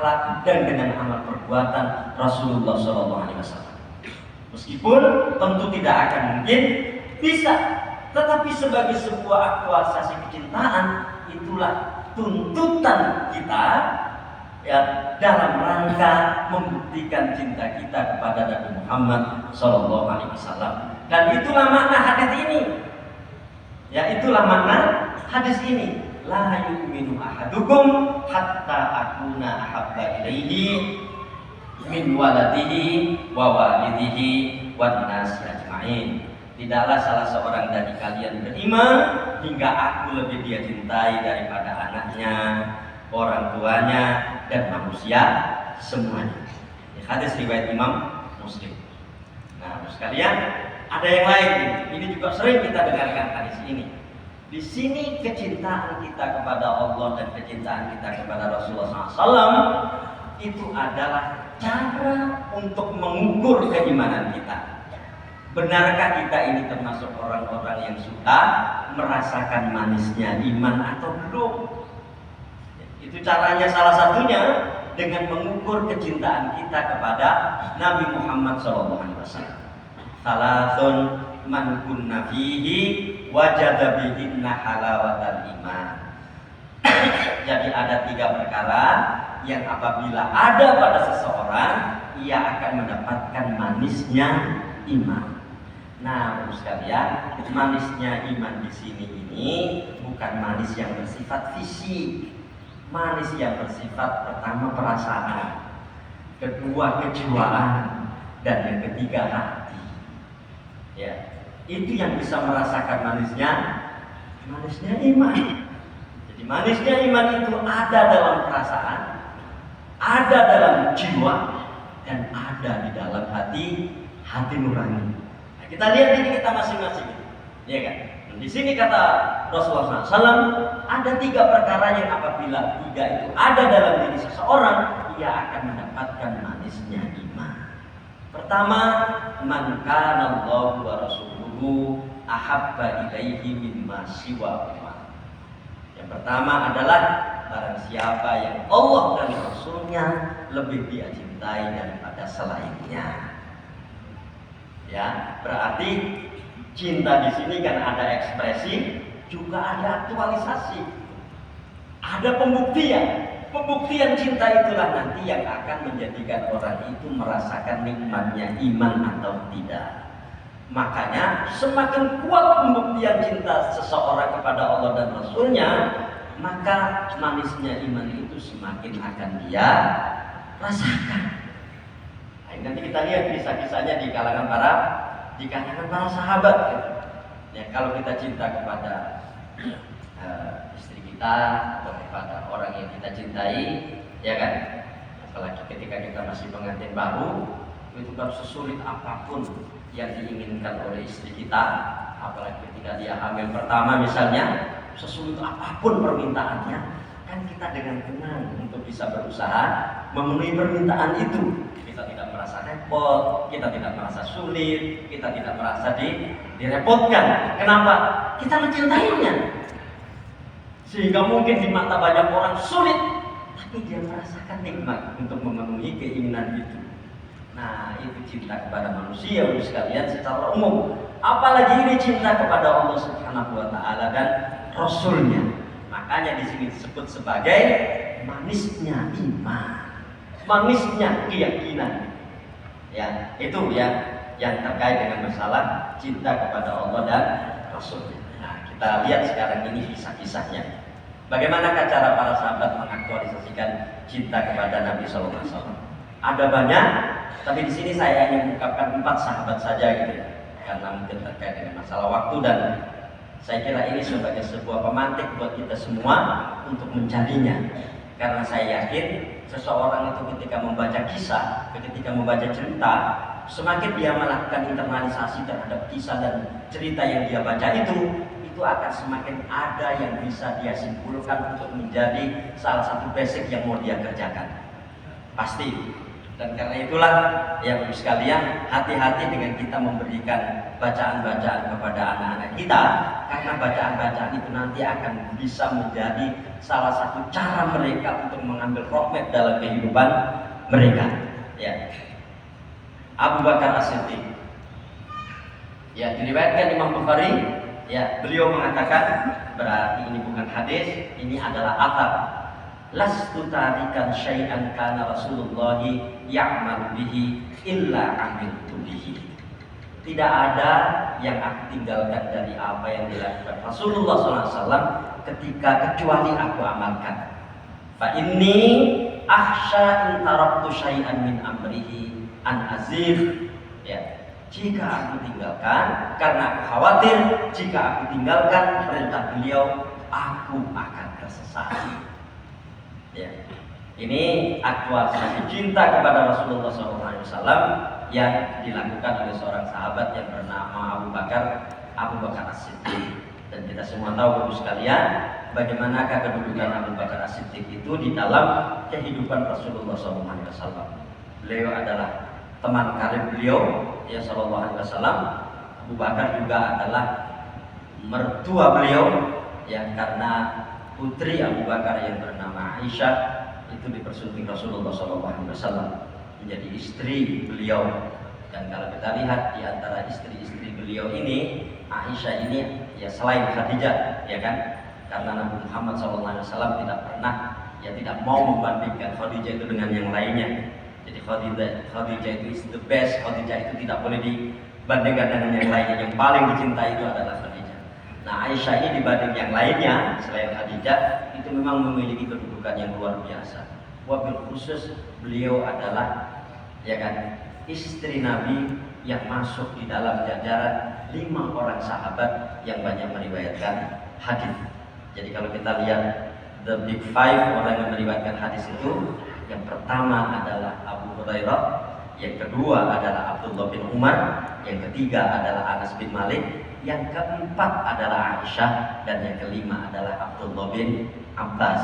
akhlak dan dengan amal perbuatan Rasulullah SAW. Meskipun tentu tidak akan mungkin bisa, tetapi sebagai sebuah aktualisasi kecintaan, itulah tuntutan kita ya, dalam rangka membuktikan cinta kita kepada Nabi Muhammad SAW. Dan itulah makna hadis ini. Ya, itulah makna hadis ini. La yu'minu ahadukum hatta akuna ahabba ilaihi min waladihi wa walidihi wan nasi ajma'in. Tidaklah salah seorang dari kalian beriman hingga aku lebih dia cintai daripada anaknya, orang tuanya, dan manusia semuanya. Ini hadis riwayat Imam Muslim. Nah, sekalian, ada yang lain. Ini juga sering kita dengarkan hadis ini. Di sini kecintaan kita kepada Allah dan kecintaan kita kepada Rasulullah SAW itu adalah cara untuk mengukur keimanan kita. Benarkah kita ini termasuk orang-orang yang suka merasakan manisnya iman atau belum? Itu caranya, salah satunya dengan mengukur kecintaan kita kepada Nabi Muhammad SAW. Salasun man kunna fihi wajada bihinna halawatal iman. Jadi ada 3 perkara yang apabila ada pada seseorang, ia akan mendapatkan manisnya iman. Nah, Bapak sekalian, manisnya iman di sini ini bukan manis yang bersifat fisik. Manis yang bersifat pertama perasaan, kedua kejiwaan, dan yang ketiga hati. Ya, itu yang bisa merasakan manisnya iman. Jadi manisnya iman itu ada dalam perasaan, ada dalam jiwa, dan ada di dalam hati nurani. Nah, kita lihat ini kita masing-masing, ya kan? Di sini kata Rasulullah SAW, ada 3 perkara yang apabila 3 itu ada dalam diri seseorang, ia akan mendapatkan manisnya iman. Pertama, man kana Allahu wa rasuluhu ahabba ilaihi mimma siwahuma. Yang pertama adalah barang siapa yang Allah dan Rasulnya lebih dia cintai daripada selainnya. Ya, berarti cinta di sini kan ada ekspresi, juga ada aktualisasi, ada pembuktian. Pembuktian cinta itulah nanti yang akan menjadikan orang itu merasakan nikmatnya iman atau tidak. Makanya semakin kuat pembuktian cinta seseorang kepada Allah dan Rasulnya, maka manisnya iman itu semakin akan dia rasakan. Nah, nanti kita lihat kisah-kisahnya di kalangan para sahabat. Ya, kalau kita cinta kepada istri kita atau kepada orang yang kita cintai, ya kan, apalagi ketika kita masih pengantin baru, itu kan sesulit apapun yang diinginkan oleh istri kita, apalagi ketika dia hamil pertama misalnya, sesulit apapun permintaannya, kan kita dengan tenang untuk bisa berusaha memenuhi permintaan itu. Kita tidak merasa repot, kita tidak merasa sulit, kita tidak merasa direpotkan. Kenapa? Kita mencintainya. Sehingga mungkin di mata banyak orang sulit, tapi dia merasakan nikmat untuk memenuhi keinginan itu. Nah, itu cinta kepada manusia sekalian secara umum. Apalagi ini cinta kepada Allah Subhanahu wa taala dan Rasulnya. Makanya di sini disebut sebagai manisnya iman, manisnya keyakinan. Ya, itu ya yang terkait dengan masalah cinta kepada Allah dan Rasulnya. Nah, kita lihat sekarang ini kisah-kisahnya. Bagaimana cara para sahabat mengaktualisasikan cinta kepada Nabi Sallallahu Alaihi Wasallam? Ada banyak, tapi di sini saya hanya mengungkapkan 4 sahabat saja gitu ya, karena mungkin terkait dengan masalah waktu, dan saya kira ini sebagai sebuah pemantik buat kita semua untuk mencarinya. Karena saya yakin seseorang itu ketika membaca kisah, ketika membaca cerita, semakin dia melakukan internalisasi terhadap kisah dan cerita yang dia baca itu akan semakin ada yang bisa dia simpulkan untuk menjadi salah satu basic yang mau dia kerjakan. Pasti. Dan karena itulah ya Bapak sekalian, hati-hati dengan kita memberikan bacaan-bacaan kepada anak-anak kita, karena bacaan-bacaan itu nanti akan bisa menjadi salah satu cara mereka untuk mengambil roadmap dalam kehidupan mereka. Ya. Abu Bakar As-Siddiq, ya, diriwayatkan Imam Bukhari, ya, beliau mengatakan, berarti ini bukan hadis, ini adalah athar. Lastu tarikan syai'an kana Rasulullah ya'mal bihi illa amiltu bihi. Tidak ada yang aku tinggalkan dari apa yang dilakukan Rasulullah SAW kecuali aku amalkan. Fa inni akhsha in taraktu syai'an min amrihi an azif. Ya, jika aku tinggalkan, karena aku khawatir jika aku tinggalkan perintah beliau, aku akan tersesat. Ya, ini aktualisasi cinta kepada Rasulullah SAW yang dilakukan oleh seorang sahabat yang bernama Abu Bakar As-Siddiq. Dan kita semua tahu Bapak sekalian, bagaimanakah kedudukan Abu Bakar As-Siddiq itu di dalam kehidupan Rasulullah SAW. Beliau adalah teman karib beliau, ya, Sallallahu Alaihi Wasallam. Abu Bakar juga adalah mertua beliau, ya, karena putri Abu Bakar yang bernama Aisyah itu dipersunting Rasulullah SAW menjadi istri beliau. Dan kalau kita lihat di antara istri-istri beliau ini, Aisyah ini ya selain Khadijah, ya kan, karena Nabi Muhammad SAW tidak pernah, ya, tidak mau membandingkan Khadijah itu dengan yang lainnya. Jadi Khadijah itu is the best. Khadijah itu tidak boleh dibandingkan dengan yang lainnya. Yang paling dicintai itu adalah Khadijah. Nah, Aisyah ini dibanding yang lainnya selain Khadijah itu memang memiliki kedudukan yang luar biasa. Wabil khusus beliau adalah, ya kan, istri Nabi yang masuk di dalam jajaran 5 orang sahabat yang banyak meriwayatkan hadis. Jadi kalau kita lihat the big 5 orang yang meriwayatkan hadis itu, yang pertama adalah Abu Hurairah, yang kedua adalah Abdullah bin Umar, yang ketiga adalah Anas bin Malik, yang keempat adalah Aisyah, dan yang kelima adalah Abdullah bin Abbas.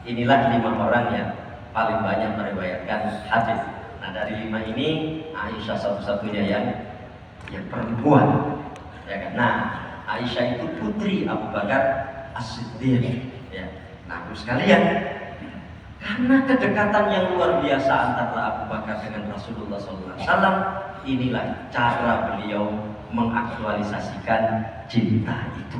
Inilah 5 orang yang paling banyak meriwayatkan hadis. Nah, dari 5 ini Aisyah satu-satunya yang perempuan, ya kan? Nah, Aisyah itu putri Abu Bakar As-Siddiq, ya. Nah, sekalian, karena kedekatan yang luar biasa antara Abu Bakar dengan Rasulullah SAW, inilah cara beliau mengaktualisasikan cinta itu.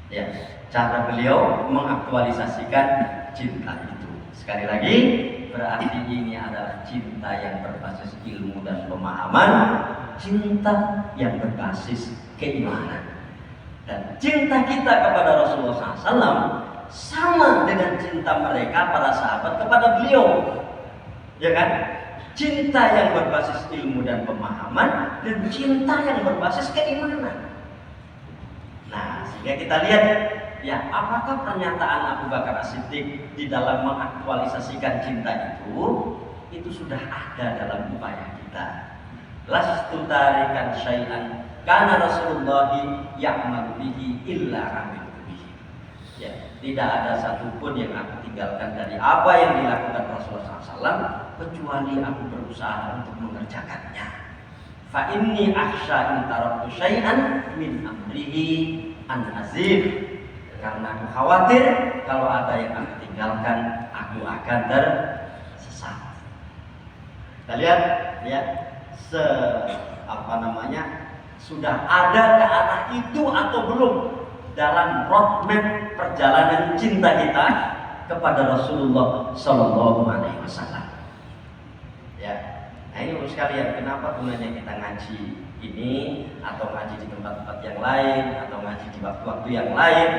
Ya, cara beliau mengaktualisasikan cinta itu. Sekali lagi, berarti ini adalah cinta yang berbasis ilmu dan pemahaman, cinta yang berbasis keimanan. Dan cinta kita kepada Rasulullah SAW sama dengan cinta mereka para sahabat kepada beliau, ya kan? Cinta yang berbasis ilmu dan pemahaman, dan cinta yang berbasis keimanan. Nah, sehingga kita lihat, ya, apakah pernyataan Abu Bakar As-Siddiq di dalam mengaktualisasikan cinta itu sudah ada dalam upaya kita. Lastu tarikan syai'an kana Rasulullah ya'mal bihi illa amiltu bihi. Ya, tidak ada satupun yang aku tinggalkan dari apa yang dilakukan Rasulullah SAW kecuali aku berusaha untuk mengerjakannya. Fa inni akhsha in taraktu syai'an min amrihi an azif. Karena aku khawatir kalau ada yang aku tinggalkan, aku akan tersesat. Kita lihat, ya, sudah ada ke arah itu atau belum dalam roadmap perjalanan cinta kita kepada Rasulullah Sallallahu Alaihi Wasallam. Ya, nah ini urus sekalian, kenapa gunanya kita ngaji ini atau ngaji di tempat-tempat yang lain atau ngaji di waktu-waktu yang lain?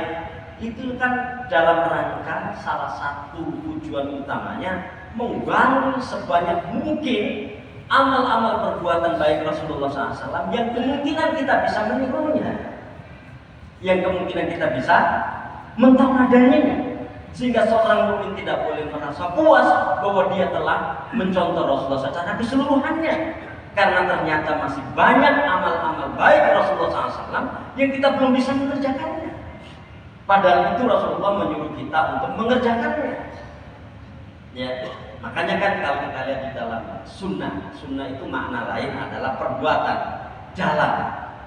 Itu kan dalam rangka salah satu tujuan utamanya menggali sebanyak mungkin amal-amal perbuatan baik Rasulullah SAW yang kemungkinan kita bisa menirunya, yang kemungkinan kita bisa mentawadaninya, sehingga seorang mukmin tidak boleh merasa puas bahwa dia telah mencontoh Rasulullah secara keseluruhannya, karena ternyata masih banyak amal-amal baik Rasulullah SAW yang kita belum bisa mengerjakannya. Padahal itu Rasulullah menyuruh kita untuk mengerjakannya. Ya, makanya kan kalau kita lihat di dalam sunnah, sunnah itu makna lain adalah perbuatan, jalan.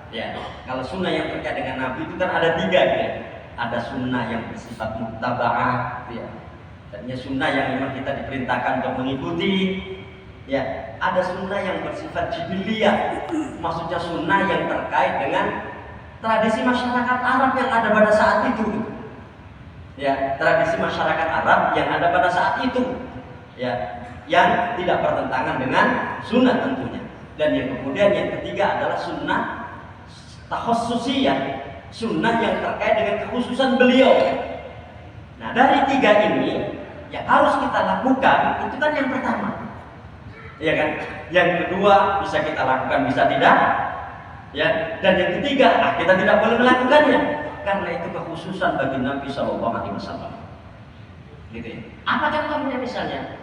Ya, kalau sunnah yang terkait dengan Nabi itu kan ada tiga ya. Ada sunnah yang bersifat muttaba'ah, ya. Artinya sunnah yang memang kita diperintahkan untuk mengikuti. Ya, ada sunnah yang bersifat jibiliyah, maksudnya sunnah yang terkait dengan tradisi masyarakat Arab yang ada pada saat itu. Ya, tradisi masyarakat Arab yang ada pada saat itu, ya, yang tidak bertentangan dengan sunnah tentunya. Dan yang kemudian yang ketiga adalah sunnah takhassusiyah, sunnah yang terkait dengan kekhususan beliau. Nah, dari tiga ini yang harus kita lakukan itu kan yang pertama, ya kan? Yang kedua bisa kita lakukan, bisa tidak, ya. Dan yang ketiga, kita tidak boleh melakukannya karena itu kekhususan bagi Nabi Shallallahu Alaihi Wasallam. Gitu ya. Apa contohnya misalnya?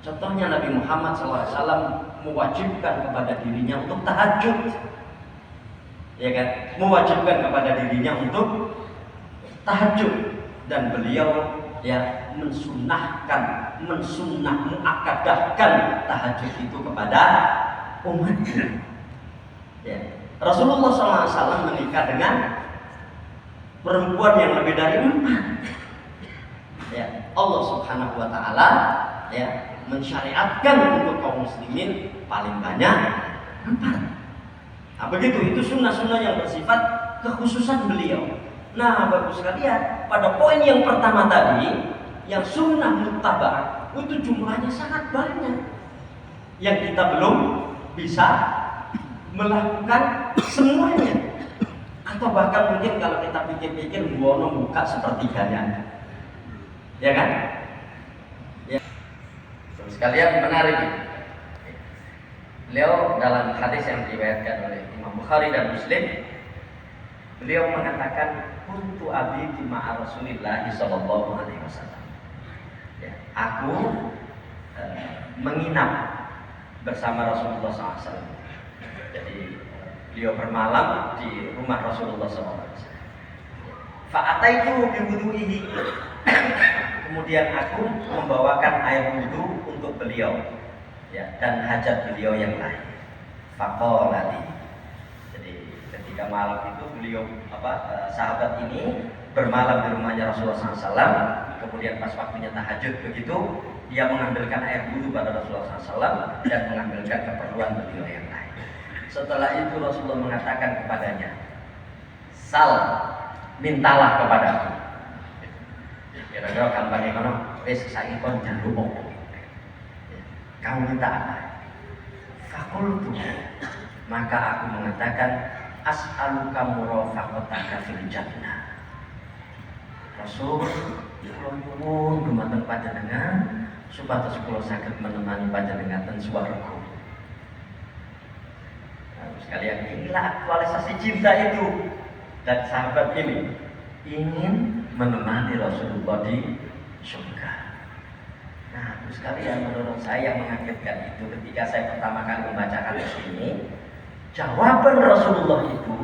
Contohnya Nabi Muhammad SAW mewajibkan kepada dirinya untuk tahajud, ya kan? Mewajibkan kepada dirinya untuk tahajud, dan beliau ya mensunnahkan, muakkadahkan tahajud itu kepada umatnya. Ya. Rasulullah SAW menikah dengan perempuan yang lebih dari 4. Ya, Allah Subhanahu wa taala ya mensyariatkan untuk kaum muslimin paling banyak 4. Nah, begitu, itu sunnah-sunnah yang bersifat kekhususan beliau. Nah, Bapak sekalian, pada poin yang pertama tadi, yang sunnah muttaba'ah itu jumlahnya sangat banyak yang kita belum bisa melakukan semuanya. Atau bahkan mungkin kalau kita pikir-pikir buono buka sepertiganya, ya kan? Ya. Terus sekalian menarik. Beliau dalam hadis yang diriwayatkan oleh Imam Bukhari dan Muslim, beliau mengatakan, "Kuntu abitu ma'a Rasulillah sallallahu alaihi wasallam." Ya, aku menginap bersama Rasulullah SAW. Jadi beliau bermalam di rumah Rasulullah SAW. Fa'ataitu biwudu'ihi. Kemudian aku membawakan air wudhu untuk beliau, ya, dan hajat beliau yang lain. Faqala li. Jadi ketika malam itu beliau sahabat ini bermalam di rumahnya Rasulullah SAW. Kemudian pas waktunya tahajud begitu, dia mengambilkan air wudhu pada Rasulullah SAW dan mengambilkan keperluan beliau yang lain. Setelah itu Rasulullah mengatakan kepadanya, "Sal, mintalah kepadaku." Kira-kira kampanye kono, wis saiki kon njaluk opo? Kamu minta apa? Fakultu, maka aku mengatakan, as'aluka murafaqataka fil jannah. Rasul, kula nyuwun dumateng panjenengan supados kula saged menemani panjenengan ten swarga. Sekalian, inilah aktualisasi cinta itu. Dan sahabat ini ingin menemani Rasulullah di surga. Nah, sekalian, menurut saya yang mengagetkan itu ketika saya pertama kali membacakan ini, jawaban Rasulullah itu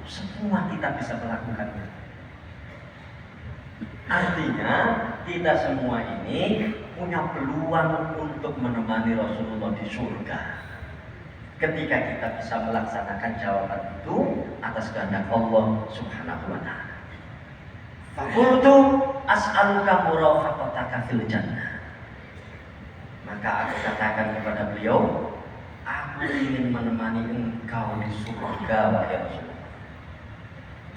semua kita bisa melakukannya. Artinya kita semua ini punya peluang untuk menemani Rasulullah di surga. Ketika kita bisa melaksanakan jawaban itu atas kehendak Allah Subhanahu wa taala. Faqultu as'aluka murafaqataka fil jannah. Maka aku katakan kepada beliau, aku ingin menemani engkau di surga, wahai Rasulullah.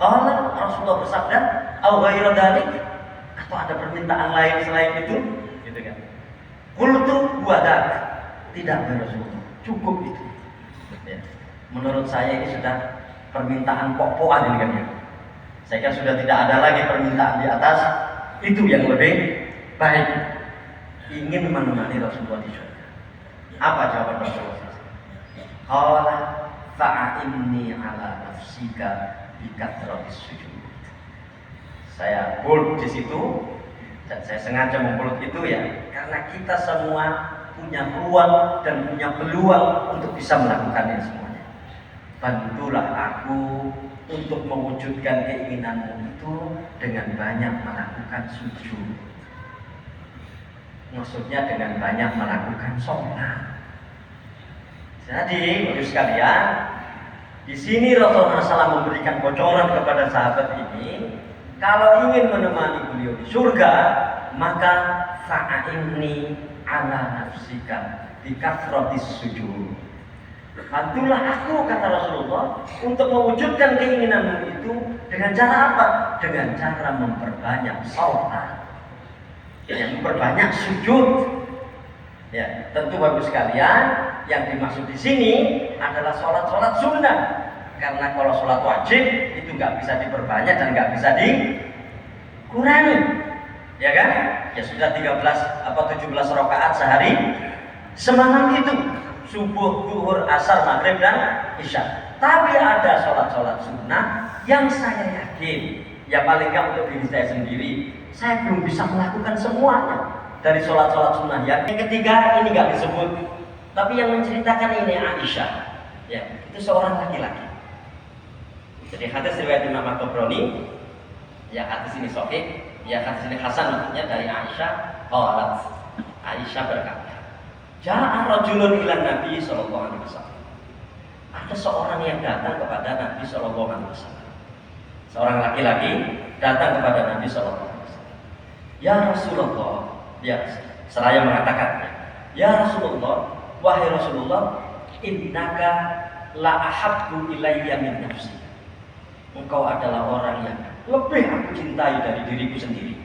Qala, Rasulullah bersabda, "Au ghairu dzalik?" Atau ada permintaan lain selain itu? Gitu kan. Qultu wa dzak. Tidak, wahai Rasulullah. Cukup itu. Ya. Menurut saya ini sudah permintaan pokok-pokokan ini kan ya. Saya kira sudah tidak ada lagi permintaan di atas itu yang lebih baik. Ingin menemani Rasulullah di surga. Apa jawaban Rasulullah? Qala fa'inni ala nafsika bikatratis sujud. Saya bold di situ dan saya sengaja membold itu ya karena kita semua punya ruang dan punya peluang untuk bisa melakukannya semuanya. Bantulah aku untuk mewujudkan keinginanmu itu dengan banyak melakukan sujud. Maksudnya dengan banyak melakukan sholat. Jadi, Bapak sekalian, di sini Rasulullah SAW memberikan bocoran kepada sahabat ini, kalau ingin menemani beliau di surga, maka fa'inni ala nafsika bikasratis sujud. Bantulah aku, kata Rasulullah, untuk mewujudkan keinginanmu itu dengan cara apa? Dengan cara memperbanyak sholat, memperbanyak sujud. Ya, tentu Bapak sekalian, yang dimaksud di sini adalah sholat sunnah. Karena kalau sholat wajib itu nggak bisa diperbanyak dan nggak bisa dikurangi, ya kan? Ya sudah 13 atau 17 rakaat sehari semalam itu, subuh, zuhur, asar, maghrib dan isya. Tapi ada sholat sunnah yang saya yakin, ya paling nggak untuk diri saya sendiri, saya belum bisa melakukan semuanya dari sholat sunnah. Yang ketiga ini nggak disebut, tapi yang menceritakan ini Aisyah, ya itu seorang laki-laki. Jadi hadis riwayat Imam At-Tabrani, ya hadis ini sahih, ya hadis ini hasan maksudnya dari Aisyah. Qalat, Aisyah berkata, ja'a rajulun ila Nabi sallallahu alaihi wasallam. Ada seorang yang datang kepada Nabi sallallahu alaihi wasallam. Seorang laki-laki datang kepada Nabi sallallahu alaihi wasallam. Ya Rasulullah, ya seraya mengatakan, ya Rasulullah, wahai Rasulullah, innaka la ahabbu ilayya min nafsi. Engkau adalah orang yang lebih aku cintai dari diriku sendiri.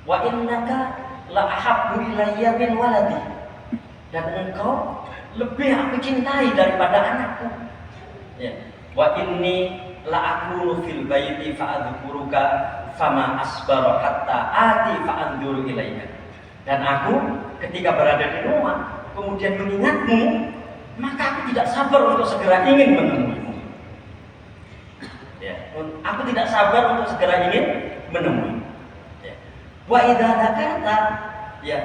Wa innaka la ahabbu ilayya min waladi. Dan engkau lebih aku cintai daripada anakku. Ya. Wa inni la akunu fil baiti fa adzkuruka fama asbara hatta ati fa anzuru ilaika. Dan aku ketika berada di rumah kemudian mengingatmu, maka aku tidak sabar untuk segera ingin menemuimu. Ya, aku tidak sabar untuk segera ingin menemui. Ya. Wa idza dzakarta, ya.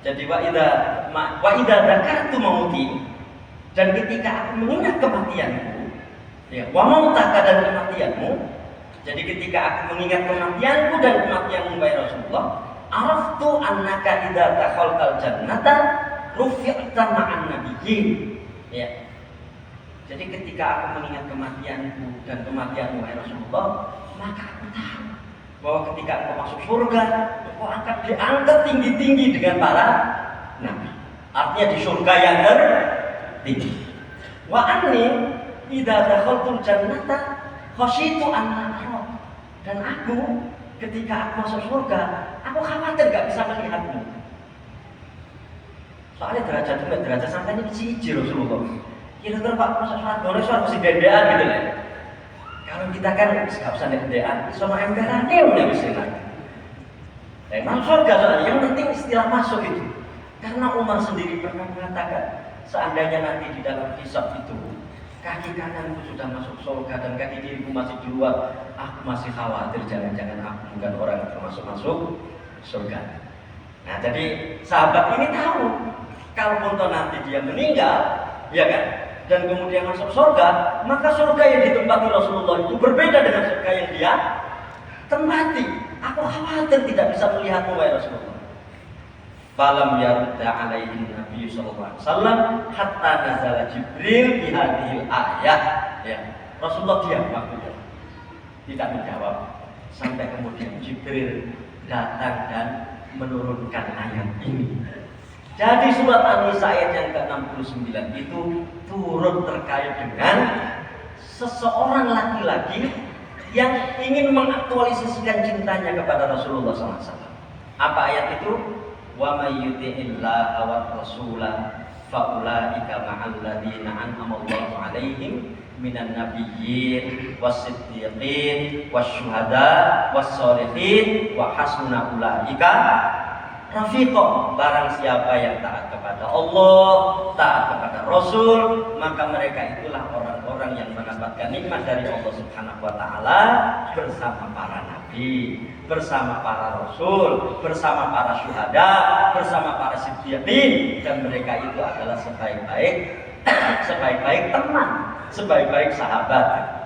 Jadi wa idza dzakartu mauti, dan ketika aku mengingat kematianku, ya, wa mautaka dan kematianmu. Jadi ketika aku mengingat kematianku dan kematianmu wahai Rasulullah, araftu annaka idza dakhaltal jannata rufi'ta ma'an nabiyyin. Ya. Jadi ketika aku mengingat kematianku dan kematianmu wahai Rasulullah, maka aku tahu bahwa ketika engkau masuk surga, engkau akan diangkat tinggi-tinggi dengan para nabi. Artinya di surga yang tertinggi. Wa anni idza dakhaltul jannata khasyitu an ara. Dan aku ketika aku masuk surga, aku khawatir gak bisa melihatmu. Soalnya derajat sampai ini siji Rasulullah. Kira-kira Pak masuk surga, suara mesti dendean gitu lah. Kalau kita kan gak usah dendean, sama emberannya udah bisa lagi. Masuk surga soalnya, yang penting istilah masuk itu. Karena Umar sendiri pernah mengatakan, seandainya nanti di dalam hisab itu kaki kananku sudah masuk surga dan kaki kiriku masih di luar, aku masih khawatir jangan-jangan aku bukan orang yang masuk surga. Nah, jadi sahabat ini tahu kalau pun nanti dia meninggal, ya kan, dan kemudian masuk surga, maka surga yang ditempati Rasulullah itu berbeda dengan surga yang dia tempati. Aku khawatir tidak bisa melihatmu wahai Rasulullah. Falam yarudda alaihi Nabi sallallahu alaihi wasallam hatta nazala Jibril bi hadhil ayat. Ya, Rasulullah diam waktu tidak menjawab sampai kemudian Jibril datang dan menurunkan ayat ini. Jadi surat An-Nisa ayat yang ke-69 itu turun terkait dengan seseorang laki-laki yang ingin mengaktualisasikan cintanya kepada Rasulullah SAW. Apa ayat itu? Wa may yuti'illaha wa rasulah fa ulaika ma'al ladzina an'ama Allahu 'alaihim minan nabiyyin was-siddiqin wasyuhada was-sholihin wa hasuna ulaika rafiqah. Barang siapa yang taat kepada Allah, taat kepada Rasul, maka mereka itulah orang-orang yang mendapatkan nikmat dari Allah Subhanahu wa taala bersama para nabi, bersama para rasul, bersama para syuhada, bersama para siddiqin, dan mereka itu adalah sebaik-baik teman, sebaik-baik sahabat.